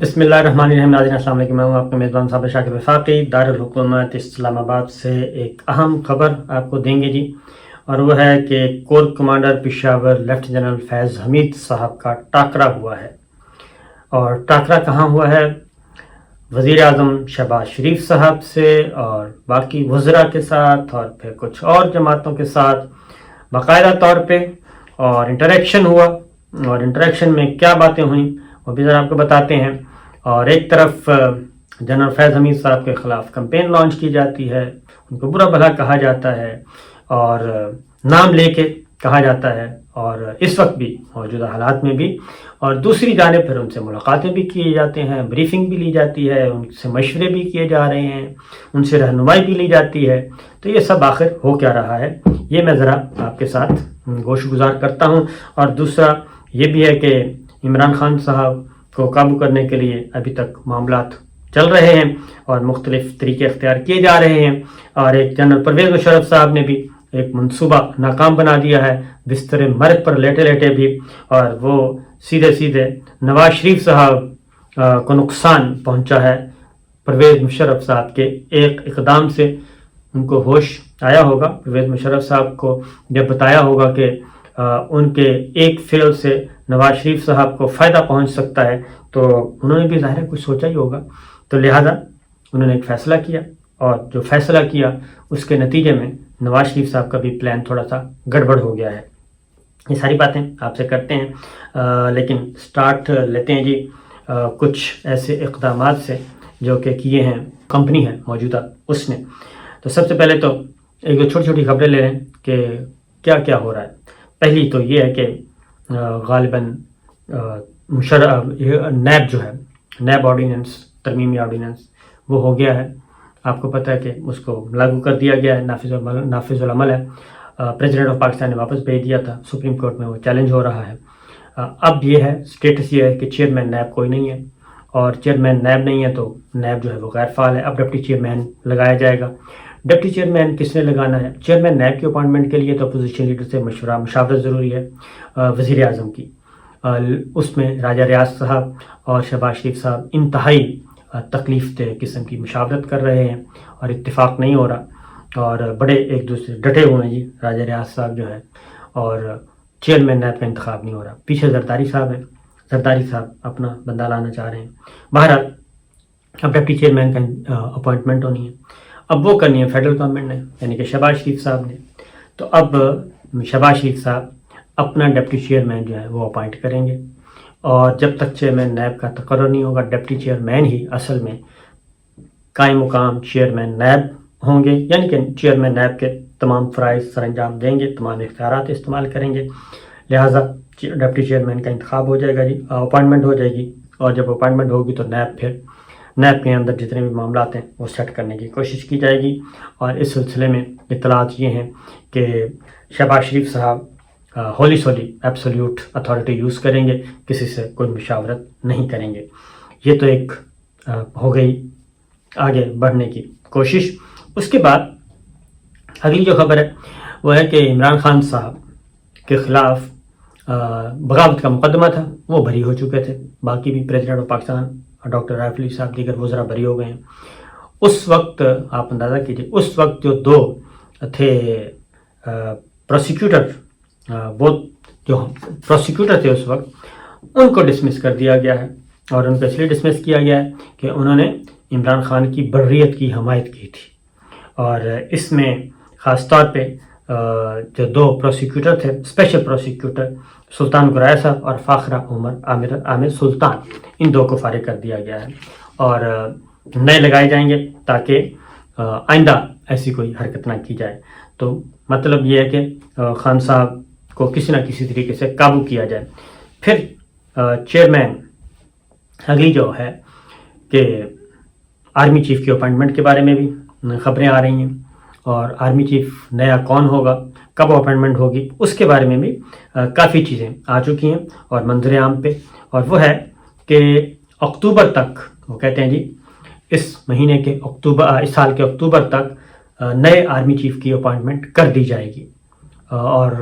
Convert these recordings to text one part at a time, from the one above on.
بسم اللہ الرحمن الرحیم. ناظرین السلام علیکم. میں ہوں آپ کا میزبان صابر شاکر وفاقی. دارالحکومت اسلام آباد سے ایک اہم خبر آپ کو دیں گے جی، اور وہ ہے کہ corps commander Peshawar left general Faiz Hameed صاحب کا ٹاکرا ہوا ہے. اور ٹاکرا کہاں ہوا ہے؟ وزیر اعظم شہباز شریف صاحب سے اور باقی وزراء کے ساتھ اور پھر کچھ اور جماعتوں کے ساتھ باقاعدہ طور پہ اور انٹریکشن ہوا. اور انٹریکشن میں کیا باتیں ہوئیں وہ بھی ذرا آپ کو بتاتے ہیں. اور ایک طرف جنرل فیض حمید صاحب کے خلاف کمپین لانچ کی جاتی ہے، ان کو برا بھلا کہا جاتا ہے اور نام لے کے کہا جاتا ہے، اور اس وقت بھی موجودہ حالات میں بھی. اور دوسری جانب پھر ان سے ملاقاتیں بھی کیے جاتے ہیں، بریفنگ بھی لی جاتی ہے، ان سے مشورے بھی کیے جا رہے ہیں، ان سے رہنمائی بھی لی جاتی ہے. تو یہ سب آخر ہو کیا رہا ہے، یہ میں ذرا آپ کے ساتھ گوش گزار کرتا ہوں. اور دوسرا یہ بھی ہے کہ عمران خان صاحب کو قابو کرنے کے لیے ابھی تک معاملات چل رہے ہیں اور مختلف طریقے اختیار کیے جا رہے ہیں. اور ایک جنرل پرویز مشرف صاحب نے بھی ایک منصوبہ ناکام بنا دیا ہے بستر مرگ پر لیٹے لیٹے بھی، اور وہ سیدھے نواز شریف صاحب کو نقصان پہنچا ہے. پرویز مشرف صاحب کے ایک اقدام سے ان کو ہوش آیا ہوگا. پرویز مشرف صاحب کو جب بتایا ہوگا کہ ان کے ایک فعل سے نواز شریف صاحب کو فائدہ پہنچ سکتا ہے، تو انہوں نے بھی ظاہر کچھ سوچا ہی ہوگا. تو لہٰذا انہوں نے ایک فیصلہ کیا، اور جو فیصلہ کیا اس کے نتیجے میں نواز شریف صاحب کا بھی پلان تھوڑا سا گڑبڑ ہو گیا ہے. یہ ساری باتیں آپ سے کرتے ہیں، لیکن سٹارٹ لیتے ہیں جی کچھ ایسے اقدامات سے جو کہ کیے ہیں کمپنی ہے موجودہ اس نے. تو سب سے پہلے تو ایک دو چھوٹی چھوٹی خبریں لے رہے ہیں کہ کیا کیا ہو رہا ہے. پہلی تو یہ ہے کہ غالباً نیب جو ہے، نیب آرڈیننس، ترمیمی آرڈیننس وہ ہو گیا ہے. آپ کو پتہ ہے کہ اس کو لاگو کر دیا گیا ہے، نافذ العمل ہے. پریزیڈنٹ آف پاکستان نے واپس بھیج دیا تھا، سپریم کورٹ میں وہ چیلنج ہو رہا ہے. اب یہ ہے سٹیٹس یہ ہے کہ چیئرمین نیب کوئی نہیں ہے، اور چیئرمین نیب نہیں ہے تو نیب جو ہے وہ غیر فعال ہے. اب ڈپٹی چیئرمین لگایا جائے گا. ڈپٹی چیئرمین کس نے لگانا ہے؟ چیئرمین نیب کی اپائنٹمنٹ کے لیے تو اپوزیشن لیڈر سے مشاورت ضروری ہے وزیر اعظم کی. اس میں راجہ ریاض صاحب اور شہباز شریف صاحب انتہائی تکلیف دہ قسم کی مشاورت کر رہے ہیں اور اتفاق نہیں ہو رہا، اور بڑے ایک دوسرے ڈٹے ہوئے ہیں جی. راجہ ریاض صاحب جو ہے، اور چیئرمین نیب کا انتخاب نہیں ہو رہا. پیچھے زرداری صاحب ہیں، زرداری صاحب اپنا بندہ لانا چاہ رہے ہیں. بہرحال اب ڈپٹی چیئرمین کا اپوائنٹمنٹ ہونی ہے. اب وہ کرنی ہے فیڈرل گورنمنٹ نے، یعنی کہ شہباز شریف صاحب نے. تو اب شہباز شریف صاحب اپنا ڈپٹی چیئرمین جو ہے وہ اپوائنٹ کریں گے، اور جب تک چیئرمین نیب کا تقرر نہیں ہوگا، ڈپٹی چیئرمین ہی اصل میں قائم مقام چیئرمین نیب ہوں گے. یعنی کہ چیئرمین نیب کے تمام فرائض سر انجام دیں گے، تمام اختیارات استعمال کریں گے. لہٰذا ڈپٹی چیئرمین کا انتخاب ہو جائے گا جی، اپوائنٹمنٹ ہو جائے گی. اور جب اپوائنٹمنٹ ہوگی تو نیب کے اندر جتنے بھی معاملات ہیں وہ سیٹ کرنے کی کوشش کی جائے گی. اور اس سلسلے میں اطلاعات یہ ہیں کہ شہباز شریف صاحب ہولی سولی ایبسولیوٹ اتھارٹی یوز کریں گے، کسی سے کوئی مشاورت نہیں کریں گے. یہ تو ایک ہو گئی آگے بڑھنے کی کوشش. اس کے بعد اگلی جو خبر ہے وہ ہے کہ عمران خان صاحب کے خلاف بغاوت کا مقدمہ تھا، وہ بری ہو چکے تھے. باقی بھی پریزیڈنٹ آف پاکستان ڈاکٹر رائف علی صاحب دیگر وزراء بری ہو گئے ہیں. اس وقت آپ اندازہ کیجئے، اس وقت جو دو تھے پروسیکیوٹر، وہ جو پروسیکیوٹر تھے اس وقت، ان کو ڈسمس کر دیا گیا ہے. اور ان کو اس لیے ڈسمس کیا گیا ہے کہ انہوں نے عمران خان کی برریت کی حمایت کی تھی. اور اس میں خاص طور پہ جو دو پروسیکیوٹر تھے، اسپیشل پروسیکیوٹر سلطان گرائے صاحب اور فاخرہ عامر سلطان، ان دو کو فارغ کر دیا گیا ہے، اور نئے لگائے جائیں گے تاکہ آئندہ ایسی کوئی حرکت نہ کی جائے. تو مطلب یہ ہے کہ خان صاحب کو کسی نہ کسی طریقے سے قابو کیا جائے. پھر چیئرمین اگلی جو ہے کہ آرمی چیف کی اپائنٹمنٹ کے بارے میں بھی خبریں آ رہی ہیں، اور آرمی چیف نیا کون ہوگا، کب اپائنٹمنٹ ہوگی، اس کے بارے میں بھی کافی چیزیں آ چکی ہیں اور منظر عام پہ. اور وہ ہے کہ اکتوبر تک، وہ کہتے ہیں جی اس مہینے کے اس سال کے اکتوبر تک نئے آرمی چیف کی اپائنٹمنٹ کر دی جائے گی. اور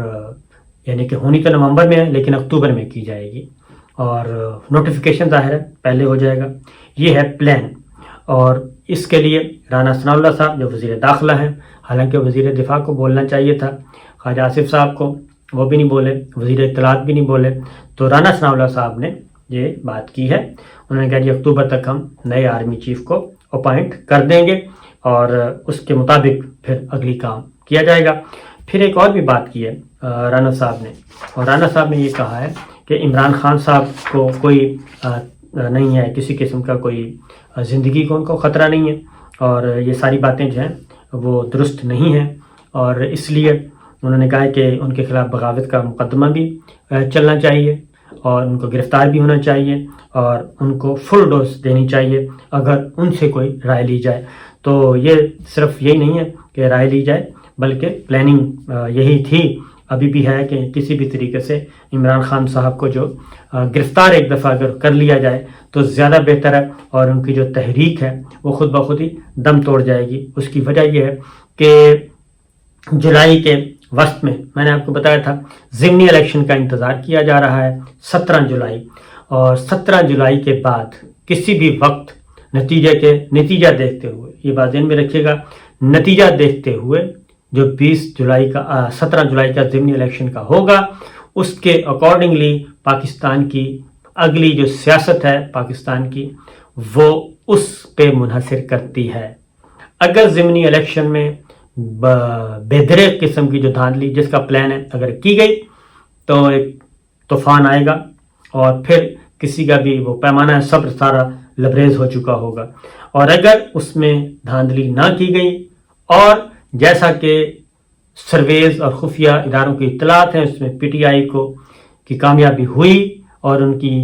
یعنی کہ ہونی تو نومبر میں ہے لیکن اکتوبر میں کی جائے گی. اور نوٹیفیکیشن ظاہر ہے پہلے ہو جائے گا، یہ ہے پلان۔ اور اس کے لیے رانا ثناء اللہ صاحب جو وزیر داخلہ ہیں، حالانکہ وزیر دفاع کو بولنا چاہیے تھا، خواجہ آصف صاحب کو، وہ بھی نہیں بولے، وزیر اطلاعات بھی نہیں بولے، تو رانا ثناء اللہ صاحب نے یہ بات کی ہے۔ انہوں نے کہا جی اکتوبر تک ہم نئے آرمی چیف کو اپوائنٹ کر دیں گے اور اس کے مطابق پھر اگلی کام کیا جائے گا۔ پھر ایک اور بھی بات کی ہے رانا صاحب نے، اور رانا صاحب نے یہ کہا ہے کہ عمران خان صاحب کو کوئی نہیں ہے، کسی قسم کا کوئی زندگی کو ان کو خطرہ نہیں ہے، اور یہ ساری باتیں جو ہیں وہ درست نہیں ہیں، اور اس لیے انہوں نے کہا ہے کہ ان کے خلاف بغاوت کا مقدمہ بھی چلنا چاہیے، اور ان کو گرفتار بھی ہونا چاہیے، اور ان کو فل ڈوز دینی چاہیے اگر ان سے کوئی رائے لی جائے۔ تو یہ صرف یہی نہیں ہے کہ رائے لی جائے، بلکہ پلاننگ یہی تھی، ابھی بھی ہے، کہ کسی بھی طریقے سے عمران خان صاحب کو جو گرفتار ایک دفعہ اگر کر لیا جائے تو زیادہ بہتر ہے، اور ان کی جو تحریک ہے وہ خود بخود ہی دم توڑ جائے گی۔ اس کی وجہ یہ ہے کہ جولائی کے وسط میں نے آپ کو بتایا تھا ضمنی الیکشن کا انتظار کیا جا رہا ہے 17 جولائی، اور 17 جولائی کے بعد کسی بھی وقت نتیجہ دیکھتے ہوئے، یہ بات ذہن میں رکھیے گا، نتیجہ دیکھتے ہوئے جو 17 جولائی کا ضمنی الیکشن کا ہوگا، اس کے اکارڈنگلی پاکستان کی اگلی جو سیاست ہے پاکستان کی، وہ اس پہ منحصر کرتی ہے۔ اگر ضمنی الیکشن میں بے دریغ قسم کی جو دھاندلی جس کا پلان ہے اگر کی گئی تو ایک طوفان آئے گا، اور پھر کسی کا بھی وہ پیمانہ صبر سارا لبریز ہو چکا ہوگا۔ اور اگر اس میں دھاندلی نہ کی گئی، اور جیسا کہ سرویز اور خفیہ اداروں کی اطلاعات ہیں، اس میں پی ٹی آئی کی کامیابی ہوئی اور ان کی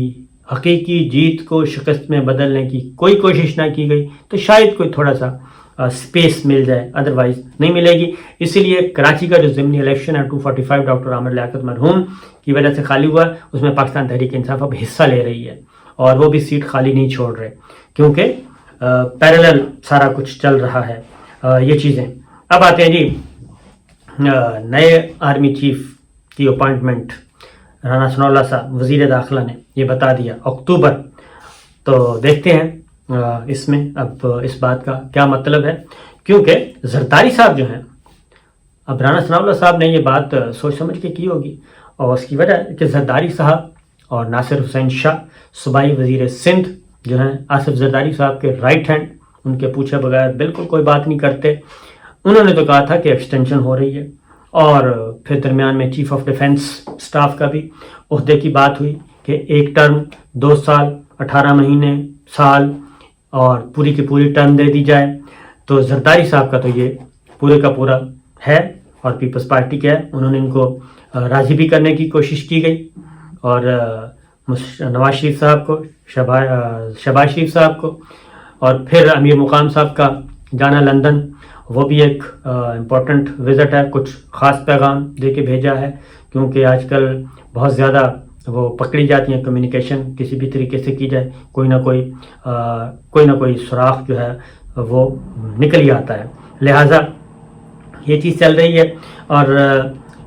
حقیقی جیت کو شکست میں بدلنے کی کوئی کوشش نہ کی گئی، تو شاید کوئی تھوڑا سا سپیس مل جائے، ادروائز نہیں ملے گی۔ اسی لیے کراچی کا جو ضمنی الیکشن ہے 245 ڈاکٹر عامر لیاقت مرحوم کی وجہ سے خالی ہوا، اس میں پاکستان تحریک انصاف اب حصہ لے رہی ہے، اور وہ بھی سیٹ خالی نہیں چھوڑ رہے، کیونکہ پیرالل سارا کچھ چل رہا ہے یہ چیزیں۔ اب آتے ہیں جی نئے آرمی چیف کی اپوائنٹمنٹ، رانا ثناء اللہ صاحب وزیر داخلہ نے یہ بتا دیا اکتوبر، تو دیکھتے ہیں اس میں اب اس بات کا کیا مطلب ہے، کیونکہ زرداری صاحب جو ہیں، اب رانا ثناء اللہ صاحب نے یہ بات سوچ سمجھ کے کی ہوگی، اور اس کی وجہ کہ زرداری صاحب اور ناصر حسین شاہ صوبائی وزیر سندھ جو ہیں آصف زرداری صاحب کے رائٹ ہینڈ، ان کے پوچھے بغیر بالکل کوئی بات نہیں کرتے، انہوں نے تو کہا تھا کہ ایکسٹینشن ہو رہی ہے، اور پھر درمیان میں چیف آف ڈیفنس سٹاف کا بھی عہدے کی بات ہوئی کہ ایک ٹرم 2 سال 18 مہینے سال اور پوری کی پوری ٹرم دے دی جائے۔ تو زرداری صاحب کا تو یہ پورے کا پورا ہے، اور پیپلز پارٹی کا ہے، انہوں نے ان کو راضی بھی کرنے کی کوشش کی گئی، اور نواز شریف صاحب کو، شہباز شریف صاحب کو، اور پھر امیر مقام صاحب کا جانا لندن، وہ بھی ایک امپورٹنٹ وزٹ ہے، کچھ خاص پیغام دے کے بھیجا ہے، کیونکہ آج کل بہت زیادہ وہ پکڑی جاتی ہیں، کمیونیکیشن کسی بھی طریقے سے کی جائے کوئی نہ کوئی سوراخ جو ہے وہ نکل ہی آتا ہے، لہٰذا یہ چیز چل رہی ہے۔ اور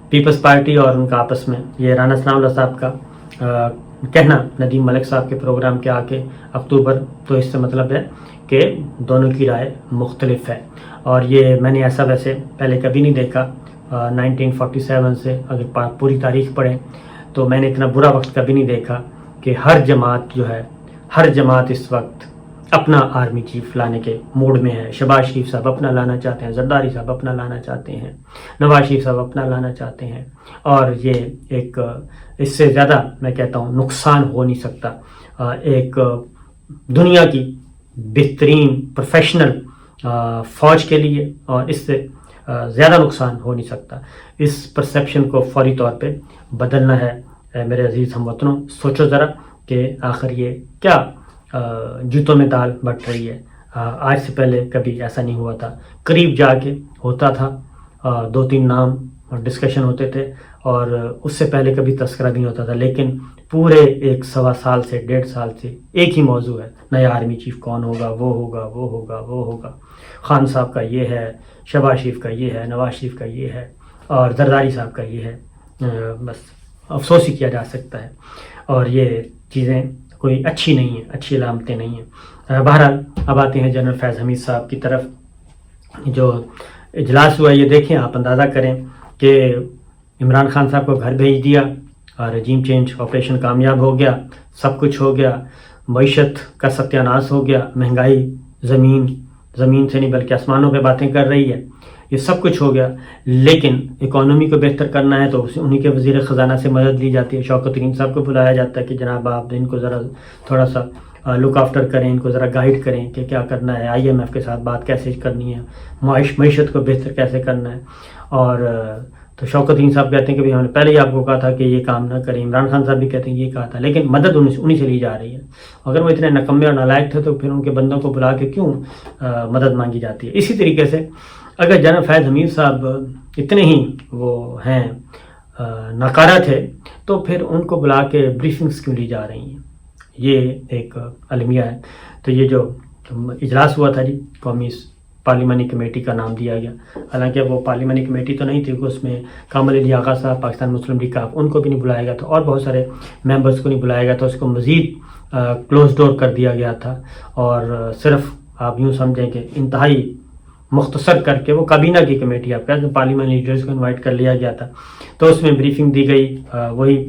پیپلز پارٹی اور ان کا آپس میں یہ رانا ثناء اللہ صاحب کا کہنا ندیم ملک صاحب کے پروگرام کے آ کے اکتوبر، تو اس سے مطلب ہے کہ دونوں کی رائے مختلف ہے، اور یہ میں نے ایسا ویسے پہلے کبھی نہیں دیکھا 1947 سے اگر پوری تاریخ پڑھیں تو میں نے اتنا برا وقت کبھی نہیں دیکھا کہ ہر جماعت اس وقت اپنا آرمی چیف لانے کے موڈ میں ہے۔ شہباز شریف صاحب اپنا لانا چاہتے ہیں، زرداری صاحب اپنا لانا چاہتے ہیں، نواز شریف صاحب اپنا لانا چاہتے ہیں، اور یہ ایک اس سے زیادہ میں کہتا ہوں نقصان ہو نہیں سکتا ایک دنیا کی بہترین پروفیشنل فوج کے لیے، اور اس سے زیادہ نقصان ہو نہیں سکتا۔ اس پرسیپشن کو فوری طور پہ بدلنا ہے میرے عزیز ہم وطنوں۔ سوچو ذرا کہ آخر یہ کیا جوتوں میں دال بٹ رہی ہے۔ آج سے پہلے کبھی ایسا نہیں ہوا تھا، قریب جا کے ہوتا تھا، 2-3 نام ڈسکشن ہوتے تھے، اور اس سے پہلے کبھی تذکرہ بھی نہیں ہوتا تھا، لیکن پورے 1.25 سال سے 1.5 سال سے ایک ہی موضوع ہے، نیا آرمی چیف کون ہوگا، وہ ہوگا، خان صاحب کا یہ ہے، شہباز شریف کا یہ ہے، نواز شریف کا یہ ہے، اور زرداری صاحب کا یہ ہے۔ بس افسوس ہی کیا جا سکتا ہے، اور یہ چیزیں کوئی اچھی نہیں ہیں، اچھی علامتیں نہیں ہیں۔ بہرحال اب آتے ہیں جنرل فیض حمید صاحب کی طرف۔ جو اجلاس ہوا یہ دیکھیں، آپ اندازہ کریں کہ عمران خان صاحب کو گھر بھیج دیا اور رجیم چینج آپریشن کامیاب ہو گیا، سب کچھ ہو گیا، معیشت کا ستیہ ناش ہو گیا، مہنگائی زمین سے نہیں بلکہ آسمانوں پہ باتیں کر رہی ہے، یہ سب کچھ ہو گیا، لیکن اکانومی کو بہتر کرنا ہے تو انہی کے وزیر خزانہ سے مدد لی جاتی ہے۔ شوکت ترین صاحب کو بلایا جاتا ہے کہ جناب آپ ان کو ذرا تھوڑا سا لک آفٹر کریں، ان کو ذرا گائیڈ کریں کہ کیا کرنا ہے، IMF کے ساتھ بات کیسے کرنی ہے، معیشت کو بہتر کیسے کرنا ہے۔ اور تو شوکت ترین صاحب کہتے ہیں کہ ہم نے پہلے ہی آپ کو کہا تھا کہ یہ کام نہ کریں، عمران خان صاحب بھی کہتے ہیں یہ کہا تھا، لیکن مدد انہی سے لی جا رہی ہے۔ اگر وہ اتنے نکمے اور نالائق تھے تو پھر ان کے بندوں کو بلا کے کیوں مدد مانگی جاتی ہے؟ اسی طریقے سے اگر جنرل فیض حمید صاحب اتنے ہی وہ ہیں ناکارہ تھے تو پھر ان کو بلا کے بریفنگز کیوں لی جا رہی ہیں؟ یہ ایک المیہ ہے۔ تو یہ جو اجلاس ہوا تھا جی، قومی پارلیمانی کمیٹی کا نام دیا گیا، حالانکہ وہ پارلیمانی کمیٹی تو نہیں تھی، اس میں کامل علی آغا صاحب پاکستان مسلم لیگ ان کو بھی نہیں بلایا گیا تھا، اور بہت سارے ممبرز کو نہیں بلایا گیا تھا، اس کو مزید کلوز ڈور کر دیا گیا تھا، اور صرف آپ یوں سمجھیں کہ انتہائی مختصر کر کے وہ کابینہ کی کمیٹی آپ کہتے ہیں، پارلیمانی لیڈرز کو انوائٹ کر لیا گیا تھا، تو اس میں بریفنگ دی گئی، وہی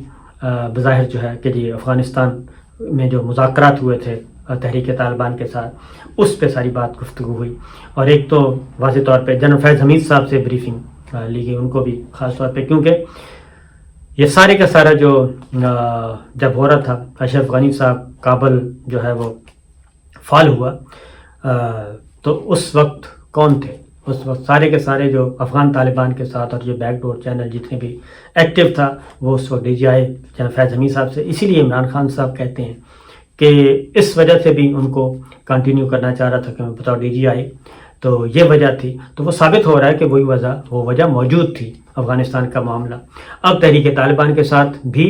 بظاہر جو ہے کہ جی افغانستان میں جو مذاکرات ہوئے تھے تحریک طالبان کے ساتھ، اس پہ ساری بات گفتگو ہوئی، اور ایک تو واضح طور پہ جنرل فیض حمید صاحب سے بریفنگ لی گئی، ان کو بھی خاص طور پہ، کیونکہ یہ سارے کا سارا جو جب ہو رہا تھا، اشرف غنی صاحب کابل جو ہے وہ فال ہوا، تو اس وقت کون تھے؟ اس وقت سارے کے سارے جو افغان طالبان کے ساتھ اور یہ بیک ڈور چینل جتنے بھی ایکٹیو تھا وہ اس وقت DGI جنرل فیض حمید صاحب سے، اسی لیے عمران خان صاحب کہتے ہیں کہ اس وجہ سے بھی ان کو کنٹینیو کرنا چاہ رہا تھا کہ میں بتاؤ DGI، تو یہ وجہ تھی، تو وہ ثابت ہو رہا ہے کہ وہ وجہ موجود تھی افغانستان کا معاملہ۔ اب تحریک طالبان کے ساتھ بھی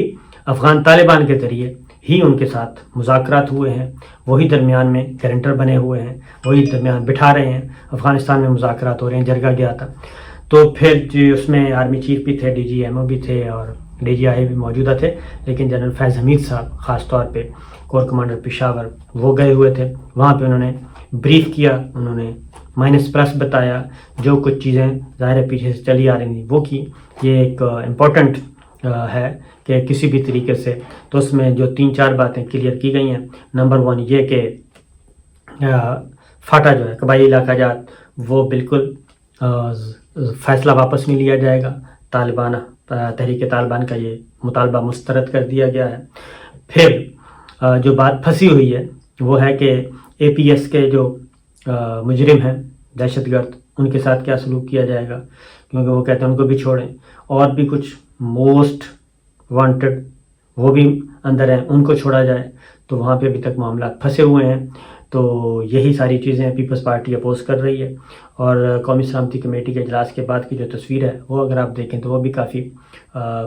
افغان طالبان کے ذریعے ہی ان کے ساتھ مذاکرات ہوئے ہیں، وہی درمیان میں گارنٹر بنے ہوئے ہیں، وہی درمیان بٹھا رہے ہیں، افغانستان میں مذاکرات ہو رہے ہیں، جرگہ گیا تھا، تو پھر اس میں آرمی چیف بھی تھے، DGMO بھی تھے، اور DGI بھی موجودہ تھے، لیکن جنرل فیض حمید صاحب خاص طور پہ کور کمانڈر پشاور وہ گئے ہوئے تھے، وہاں پہ انہوں نے بریف کیا، انہوں نے مائنس پلس بتایا، جو کچھ چیزیں ظاہر پیچھے سے چلی آ رہی تھیں وہ کی۔ یہ ایک امپورٹنٹ ہے کہ کسی بھی طریقے سے، تو اس میں جو 3-4 باتیں کلیئر کی گئی ہیں۔ نمبر 1 یہ کہ فاٹا جو ہے قبائلی علاقہ جات، وہ بالکل فیصلہ واپس نہیں لیا جائے گا، تحریک طالبان کا یہ مطالبہ مسترد کر دیا گیا ہے۔ پھر جو بات پھنسی ہوئی ہے وہ ہے کہ APS کے جو مجرم ہیں دہشت گرد، ان کے ساتھ کیا سلوک کیا جائے گا، کیونکہ وہ کہتے ہیں ان کو بھی چھوڑیں، اور بھی کچھ موسٹ وانٹڈ وہ بھی اندر ہیں، ان کو چھوڑا جائے، تو وہاں پہ ابھی تک معاملات پھنسے ہوئے ہیں۔ تو یہی ساری چیزیں پیپلز پارٹی اپوز کر رہی ہے، اور قومی سلامتی کمیٹی کے اجلاس کے بعد کی جو تصویر ہے وہ اگر آپ دیکھیں تو وہ بھی کافی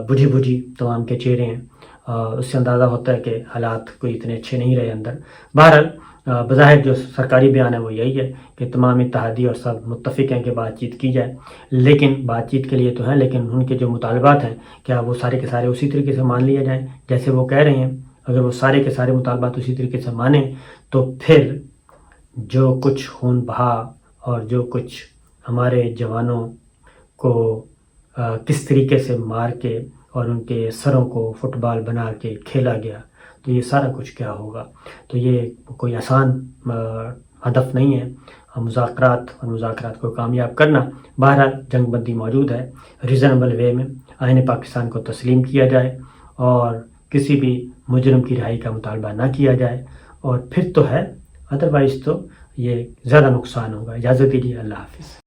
بجھی تمام کے چہرے ہیں، اس سے اندازہ ہوتا ہے کہ حالات کوئی اتنے اچھے نہیں رہے اندر۔ بہرحال بظاہر جو سرکاری بیان ہے وہ یہی ہے کہ تمام اتحادی اور سب متفق ہیں کہ بات چیت کی جائے، لیکن بات چیت کے لیے تو ہیں، لیکن ان کے جو مطالبات ہیں کیا وہ سارے کے سارے اسی طریقے سے مان لیے جائیں جیسے وہ کہہ رہے ہیں؟ اگر وہ سارے کے سارے مطالبات اسی طریقے سے مانیں تو پھر جو کچھ خون بہا اور جو کچھ ہمارے جوانوں کو کس طریقے سے مار کے اور ان کے سروں کو فٹ بال بنا کے کھیلا گیا، تو یہ سارا کچھ کیا ہوگا؟ تو یہ کوئی آسان ہدف نہیں ہے مذاکرات کو کامیاب کرنا۔ بہرحال جنگ بندی موجود ہے، ریزنیبل وے میں آئین پاکستان کو تسلیم کیا جائے اور کسی بھی مجرم کی رہائی کا مطالبہ نہ کیا جائے، اور پھر تو ہے، ادروائز تو یہ زیادہ نقصان ہوگا۔ اجازت دیجیے، اللہ حافظ۔